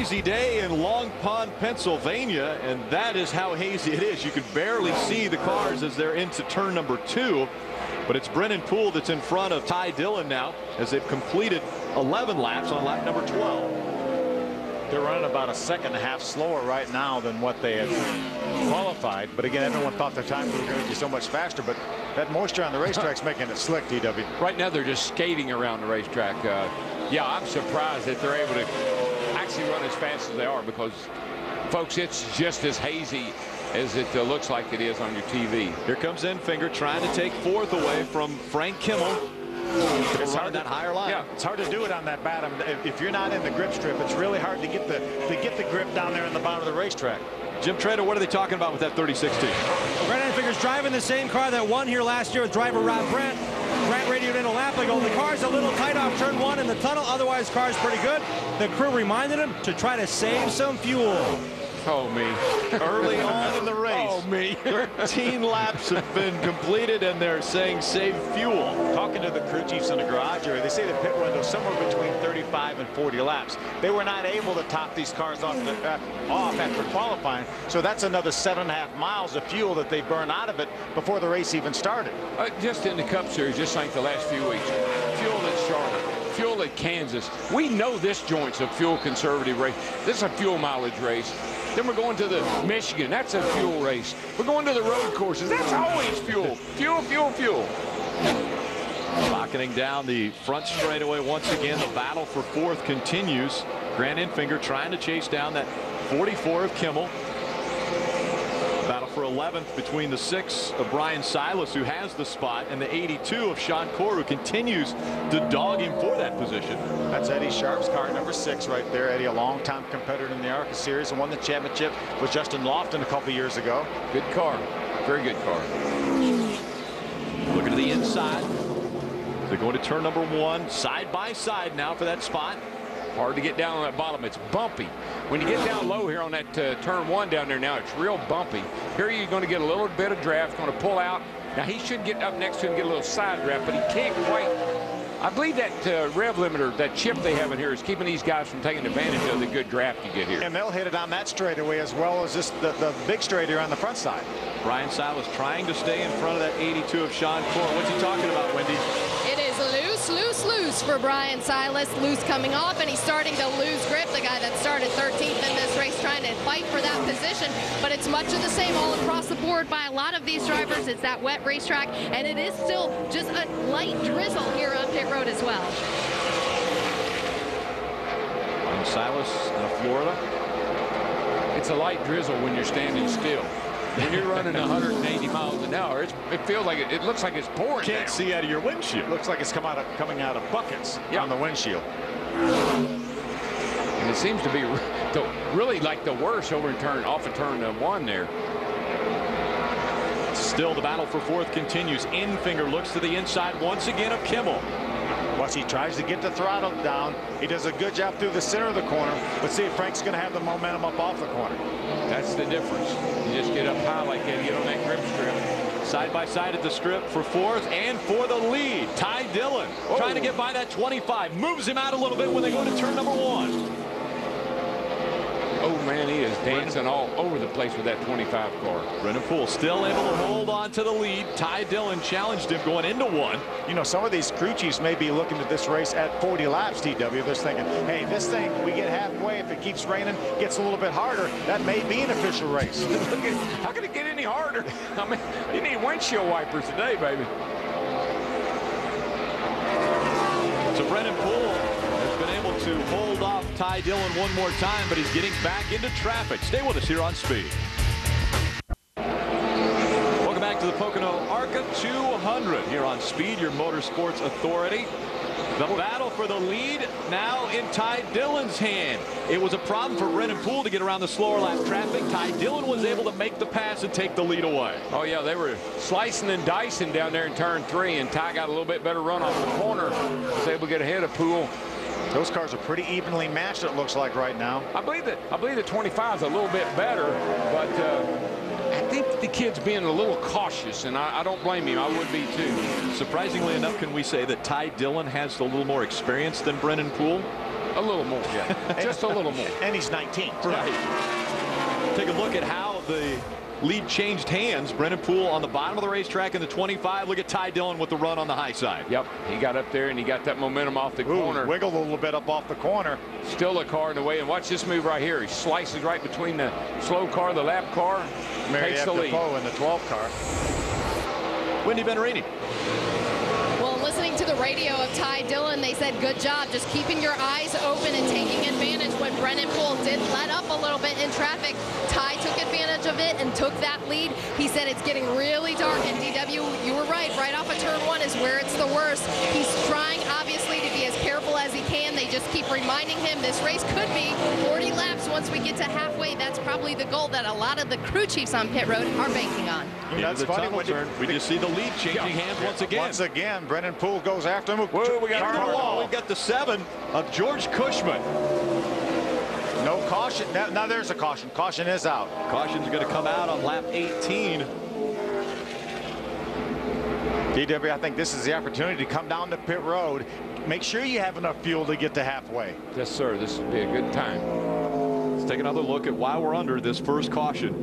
hazy day in Long Pond, Pennsylvania, and that is how hazy it is. You can barely see the cars as they're into turn number 2. But it's Brennan Poole that's in front of Ty Dillon now as they've completed 11 laps on lap number 12. They're running about a second and a half slower right now than what they had qualified. But again, everyone thought their time was going to be so much faster. But that moisture on the racetrack's making it slick, DW. Right now they're just skating around the racetrack. Yeah, I'm surprised that they're able to actually run as fast as they are because, folks, it's just as hazy as it looks like it is on your TV. Here comes Enfinger trying to take 4th away from Frank Kimmel. It's hard that higher line. Yeah, it's hard to do it on that bottom. If you're not in the grip strip, it's really hard to get the grip down there in the bottom of the racetrack. Jim Trader, what are they talking about with that 3016? Brent Enfinger's driving the same car that won here last year with driver Rob Brandt. Brandt radioed in a lap ago. The car's a little tight off turn 1 in the tunnel. Otherwise, car's pretty good. The crew reminded him to try to save some fuel. Oh, me. Early on in the race. Oh, me. 13 laps have been completed, and they're saying save fuel. Talking to the crew chiefs in the garage area, they say the pit window is somewhere between 35 and 40 laps. They were not able to top these cars off after qualifying, so that's another 7.5 miles of fuel that they burn out of it before the race even started. Just in the Cup Series, just like the last few weeks, fuel at Charlotte, fuel at Kansas. We know this joint's a fuel conservative race. This is a fuel mileage race. Then we're going to the Michigan. That's a fuel race. We're going to the road courses. That's always fuel. Fuel, fuel, fuel. Rocketing down the front straightaway once again. The battle for 4th continues. Grant Enfinger trying to chase down that 44 of Kimmel. Battle for 11th between the 6 of Brian Silas, who has the spot, and the 82 of Sean Corr, who continues to dog him for that position. That's Eddie Sharp's car, number 6 right there. Eddie, a longtime competitor in the ARCA series, and won the championship with Justin Lofton a couple years ago. Good car. Very good car. Looking to the inside. They're going to turn number 1, side by side now for that spot. Hard to get down on that bottom. It's bumpy. When you get down low here on that turn 1 down there now, it's real bumpy. Here you're going to get a little bit of draft, going to pull out. Now he should get up next to him and get a little side draft, but he can't quite. I believe that rev limiter, that chip they have in here, is keeping these guys from taking advantage of the good draft you get here. And they'll hit it on that straightaway as well as just the big straight here on the front side. Brian Silas trying to stay in front of that 82 of Sean Corr. What's he talking about, Wendy? It is loose for Brian Silas. Loose coming off, and he's starting to lose grip. The guy that started 13th in this race trying to fight for that position. But it's much of the same all across the board by a lot of these drivers. It's that wet racetrack, and it is still just a light drizzle here on pit road as well. Brian Silas out of Florida. It's a light drizzle when you're standing still. When you're running 180 miles an hour, it feels like it looks like it's pouring. Can't see out of your windshield. Looks like it's coming out of buckets on the windshield. And it seems to be really like the worst over in off of turn 1 there. Still the battle for 4th continues. Enfinger looks to the inside once again of Kimmel. Once he tries to get the throttle down, he does a good job through the center of the corner. Let's see if Frank's going to have the momentum up off the corner. That's the difference. You just get up high like that, get on that grip strip. Side by side at the strip for 4th and for the lead. Ty Dillon trying to get by that 25. Moves him out a little bit when they go to turn number 1. Oh, man, he is dancing all over the place with that 25 car. Brennan Poole still able to hold on to the lead. Ty Dillon challenged him going into 1. You know, some of these crew chiefs may be looking at this race at 40 laps, TW. They're thinking, hey, this thing, we get halfway. If it keeps raining, gets a little bit harder, that may be an official race. How can it get any harder? I mean, you need windshield wipers today, baby. So Brennan Poole has been able to hold off Ty Dillon one more time, but he's getting back into traffic. Stay with us here on Speed. Welcome back to the Pocono ARCA 200 here on Speed, your motorsports authority. The battle for the lead now in Ty Dillon's hand. It was a problem for Brennan Poole to get around the slower lap traffic. Ty Dillon was able to make the pass and take the lead away. Oh, yeah, they were slicing and dicing down there in turn 3, and Ty got a little bit better run off the corner. Was able to get ahead of Poole. Those cars are pretty evenly matched, it looks like right now. I believe the 25 is a little bit better, but I think the kid's being a little cautious, and I don't blame him. I would be too. Surprisingly enough, can we say that Ty Dillon has a little more experience than Brennan Poole? A little more. Yeah. Just a little more. And he's 19. Right. Take a look at how the lead changed hands. Brennan Poole on the bottom of the racetrack in the 25. Look at Ty Dillon with the run on the high side. Yep, he got up there and he got that momentum off the corner. Wiggled a little bit up off the corner. Still a car in the way, and watch this move right here. He slices right between the slow car, the lap car, takes the lead. In the 12 car. Wendy Venturini. Well, listening to the radio of Ty Dillon, they said, good job just keeping your eyes open and taking advantage. When Brennan Poole did let up a little bit in traffic, Ty took advantage of it and took that lead. He said it's getting really dark, and DW, you were right off of turn 1 is where it's the worst. He's trying, obviously, to be as careful as he can. They just keep reminding him this race could be 40 laps once we get to halfway. That's probably the goal that a lot of the crew chiefs on pit road are banking on. That's funny. We just see the lead changing hands once again. Once again, Brennan Poole goes after him. Whoa, we got the wall. We've got the 7 of George Cushman. No caution. Now there's a caution. Caution is out. Caution's going to come out on lap 18. DW, I think this is the opportunity to come down to pit road. Make sure you have enough fuel to get to halfway. Yes, sir. This would be a good time. Let's take another look at why we're under this first caution.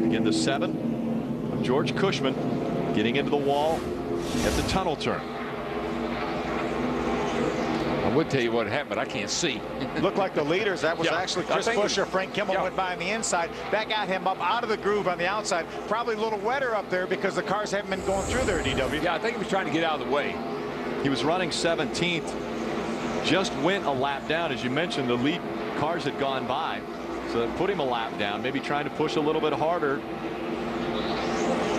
Again, the 7 of George Cushman getting into the wall at the tunnel turn. I would tell you what happened, but I can't see. Looked like the leaders. That was Yeah, actually Chris Buescher. Frank Kimmel went by on the inside. That got him up out of the groove on the outside. Probably a little wetter up there because the cars haven't been going through there, DW. Yeah, I think he was trying to get out of the way. He was running 17th. Just went a lap down. As you mentioned, the lead cars had gone by. So that put him a lap down, maybe trying to push a little bit harder.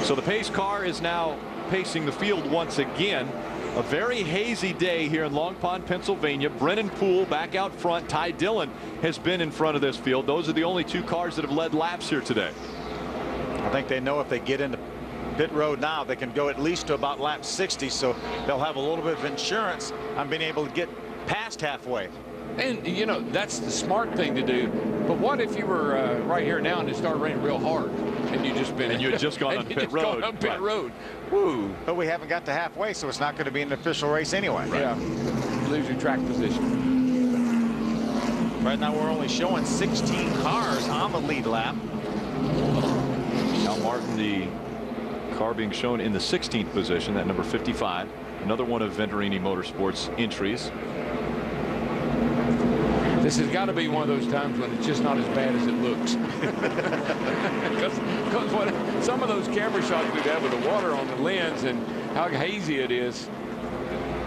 So the pace car is now pacing the field once again. A very hazy day here in Long Pond, Pennsylvania. Brennan Poole back out front. Ty Dillon has been in front of this field. Those are the only 2 cars that have led laps here today. I think they know if they get into pit road now, they can go at least to about lap 60, so they'll have a little bit of insurance on being able to get past halfway. And, you know, that's the smart thing to do. But what if you were right here now and it started raining real hard and you had just gone on pit road? Right. Woo. But we haven't got to halfway, so it's not going to be an official race anyway. Right. Yeah. You lose your track position. Right now we're only showing 16 cars on the lead lap. Al Martin, the car being shown in the 16th position, that number 55. Another one of Venturini Motorsports entries. This has got to be one of those times when it's just not as bad as it looks. Because some of those camera shots we've had with the water on the lens and how hazy it is.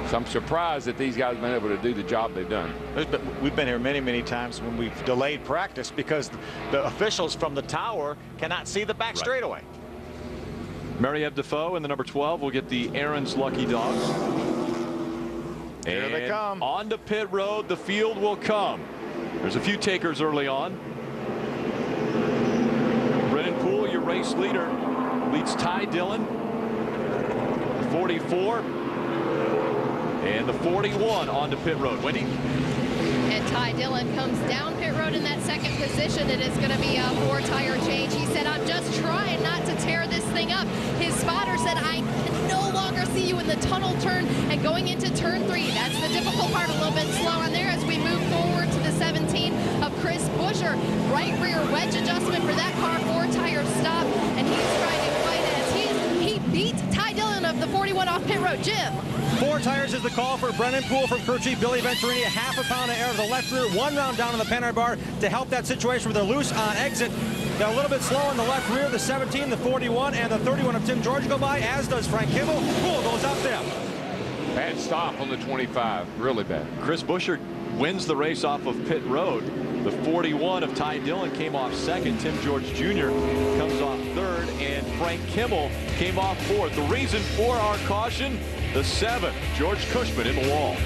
So I'm surprised that these guys have been able to do the job they've done. We've been here many times when we've delayed practice because the officials from the tower cannot see the back straightaway. Mariette Defoe in the number 12 will get the Aaron's Lucky Dogs. Here they come. On to pit road, the field will come. There's a few takers early on. Brennan Poole, your race leader, leads Ty Dillon. 44. And the 41 on to pit road. Wendy? And Ty Dillon comes down pit road in that second position. It is going to be a 4-tire change. He said, I'm just trying not to tear this thing up. His spotter said, I can no longer see you in the tunnel turn and going into turn 3. That's the difficult part, a little bit slow on there as we move forward to the 17 of Chris Buescher. Right rear wedge adjustment for that car, 4-tire stop, and he's driving right as he beat Ty Dillon of the 41 off pit road. Jim. 4 tires is the call for Brennan Poole from crew chief Billy Venturini. Half a pound of air to the left rear, 1 round down on the Panhard bar to help that situation where they're loose on exit. They're a little bit slow on the left rear. The 17, the 41, and the 31 of Tim George go by, as does Frank Kimmel. Poole goes up there. Bad stop on the 25. Really bad. Chris Buescher wins the race off of pit road. The 41 of Ty Dillon came off second. Tim George Jr. comes off third, and Frank Kimmel came off fourth. The reason for our caution, the 7, George Cushman in the wall.